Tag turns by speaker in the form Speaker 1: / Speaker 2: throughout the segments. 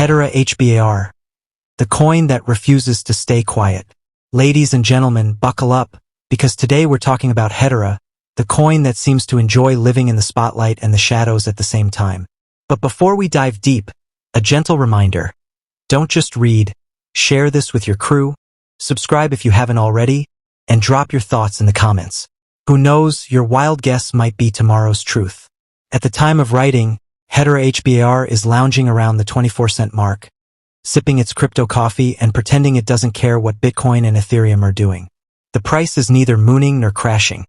Speaker 1: Hedera HBAR, the coin that refuses to stay quiet. Ladies and gentlemen, buckle up, because today we're talking about Hedera, the coin that seems to enjoy living in the spotlight and the shadows at the same time. But before we dive deep, a gentle reminder. Don't just read, share this with your crew, subscribe if you haven't already, and drop your thoughts in the comments. Who knows, your wild guess might be tomorrow's truth. At the time of writing, Hedera HBAR is lounging around the 24-cent mark, sipping its crypto coffee and pretending it doesn't care what Bitcoin and Ethereum are doing. The price is neither mooning nor crashing.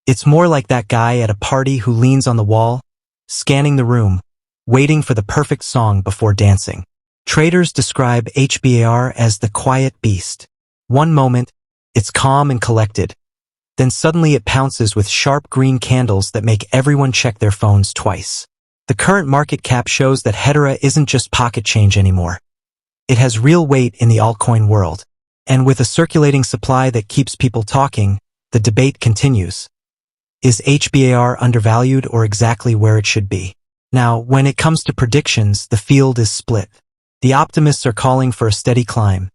Speaker 1: It's more like that guy at a party who leans on the wall, scanning the room, waiting for the perfect song before dancing. Traders describe HBAR as the quiet beast. One moment, it's calm and collected. Then suddenly it pounces with sharp green candles that make everyone check their phones twice. The current market cap shows that Hedera isn't just pocket change anymore. It has real weight in the altcoin world. And with a circulating supply that keeps people talking, the debate continues. Is HBAR undervalued or exactly where it should be? Now, when it comes to predictions, the field is split. The optimists are calling for a steady climb.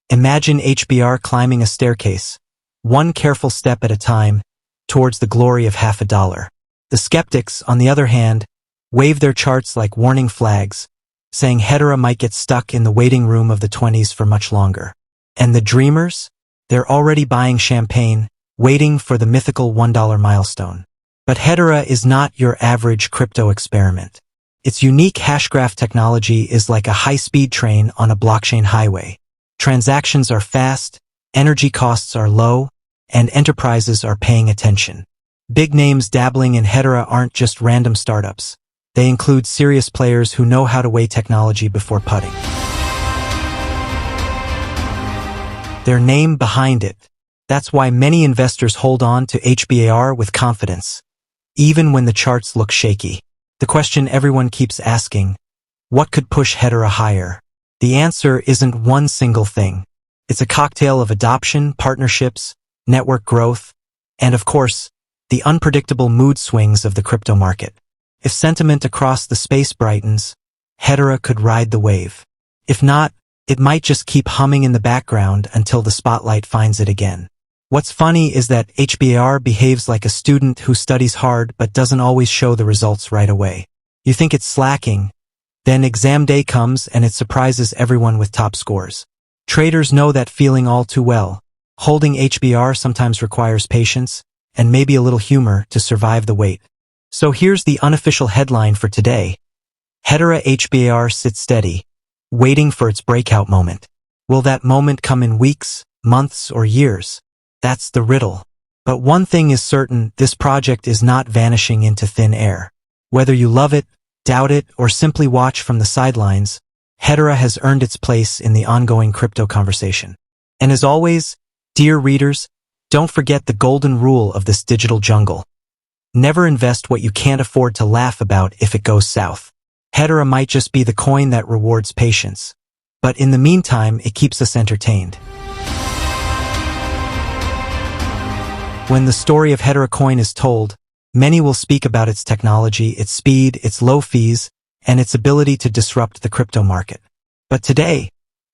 Speaker 1: Imagine HBAR climbing a staircase, one careful step at a time, towards the glory of $50. The skeptics, on the other hand, wave their charts like warning flags, saying Hedera might get stuck in the waiting room of the 20s for much longer. And the dreamers? They're already buying champagne, waiting for the mythical $1 milestone. But Hedera is not your average crypto experiment. Its unique hashgraph technology is like a high-speed train on a blockchain highway. Transactions are fast, energy costs are low, and enterprises are paying attention. Big names dabbling in Hedera aren't just random startups. They include serious players who know how to weigh technology before putting their name behind it. That's why many investors hold on to HBAR with confidence, even when the charts look shaky. The question everyone keeps asking, what could push Hedera higher? The answer isn't one single thing. It's a cocktail of adoption, partnerships, network growth, and of course, the unpredictable mood swings of the crypto market. If sentiment across the space brightens, Hedera could ride the wave. If not, it might just keep humming in the background until the spotlight finds it again. What's funny is that HBAR behaves like a student who studies hard but doesn't always show the results right away. You think it's slacking, then exam day comes and it surprises everyone with top scores. Traders know that feeling all too well. Holding HBAR sometimes requires patience and maybe a little humor to survive the wait. So here's the unofficial headline for today. Hedera HBAR sits steady, waiting for its breakout moment. Will that moment come in weeks, months, or years? That's the riddle. But one thing is certain, this project is not vanishing into thin air. Whether you love it, doubt it, or simply watch from the sidelines, Hedera has earned its place in the ongoing crypto conversation. And as always, dear readers, don't forget the golden rule of this digital jungle. Never invest what you can't afford to laugh about if it goes south. Hedera might just be the coin that rewards patience. But in the meantime, it keeps us entertained. When the story of Hedera coin is told, many will speak about its technology, its speed, its low fees, and its ability to disrupt the crypto market. But today,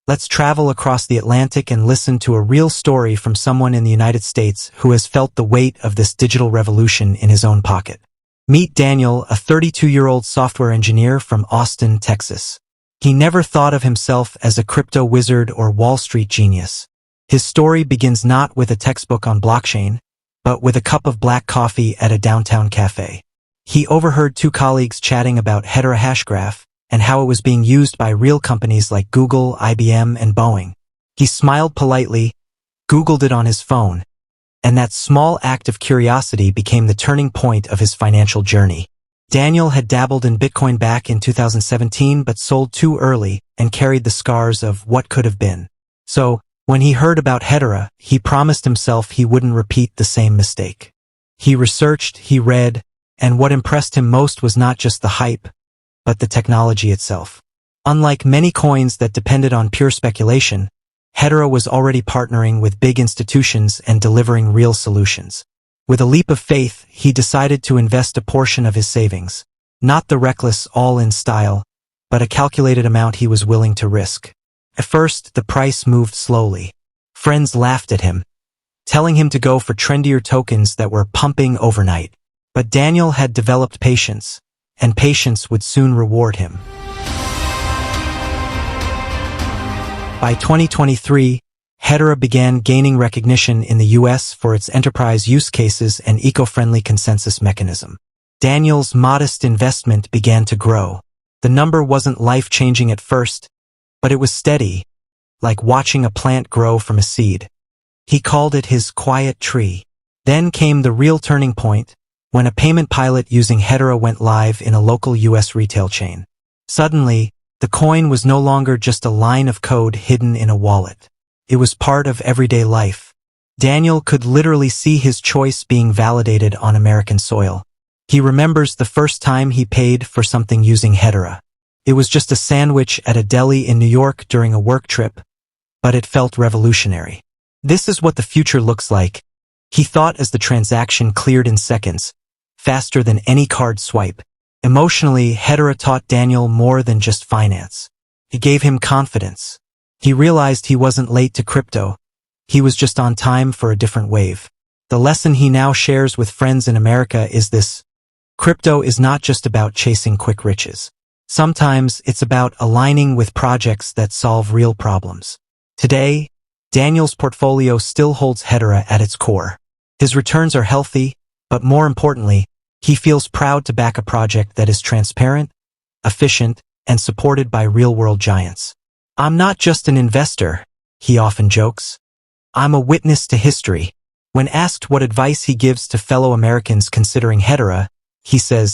Speaker 1: let's travel across the Atlantic and listen to a real story from someone in the United States who has felt the weight of this digital revolution in his own pocket. Meet Daniel, a 32-year-old software engineer from Austin, Texas. He never thought of himself as a crypto wizard or Wall Street genius. His story begins not with a textbook on blockchain, but with a cup of black coffee at a downtown cafe. He overheard two colleagues chatting about Hedera Hashgraph and how it was being used by real companies like Google, IBM, and Boeing. He smiled politely, Googled it on his phone, and that small act of curiosity became the turning point of his financial journey. Daniel had dabbled in Bitcoin back in 2017 but sold too early and carried the scars of what could have been. So, when he heard about Hedera, he promised himself he wouldn't repeat the same mistake. He researched, he read, and what impressed him most was not just the hype, but the technology itself. Unlike many coins that depended on pure speculation, Hedera was already partnering with big institutions and delivering real solutions. With a leap of faith, he decided to invest a portion of his savings. Not the reckless all-in style, but a calculated amount he was willing to risk. At first, the price moved slowly. Friends laughed at him, telling him to go for trendier tokens that were pumping overnight. But Daniel had developed patience, and patience would soon reward him. By 2023, Hedera began gaining recognition in the US for its enterprise use cases and eco-friendly consensus mechanism. Daniel's modest investment began to grow. The number wasn't life-changing at first, but it was steady, like watching a plant grow from a seed. He called it his quiet tree. Then came the real turning point, when a payment pilot using Hedera went live in a local US retail chain. Suddenly, the coin was no longer just a line of code hidden in a wallet. It was part of everyday life. Daniel could literally see his choice being validated on American soil. He remembers the first time he paid for something using Hedera. It was just a sandwich at a deli in New York during a work trip, but it felt revolutionary. This is what the future looks like, he thought as the transaction cleared in seconds, faster than any card swipe. Emotionally, Hedera taught Daniel more than just finance. It gave him confidence. He realized he wasn't late to crypto. He was just on time for a different wave. The lesson he now shares with friends in America is this: crypto is not just about chasing quick riches. Sometimes it's about aligning with projects that solve real problems. Today, Daniel's portfolio still holds Hedera at its core. His returns are healthy, but more importantly, he feels proud to back a project that is transparent, efficient, and supported by real-world giants. "I'm not just an investor," he often jokes. "I'm a witness to history." When asked what advice he gives to fellow Americans considering Hedera, he says,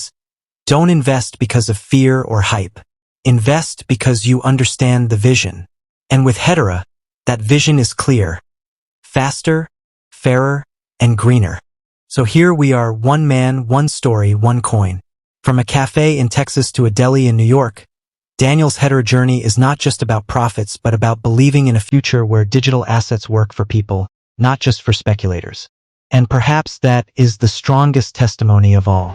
Speaker 1: "Don't invest because of fear or hype. Invest because you understand the vision." And with Hedera, that vision is clear: faster, fairer, and greener. So here we are, one man, one story, one coin. From a cafe in Texas to a deli in New York, Daniel's Hedera journey is not just about profits, but about believing in a future where digital assets work for people, not just for speculators. And perhaps that is the strongest testimony of all.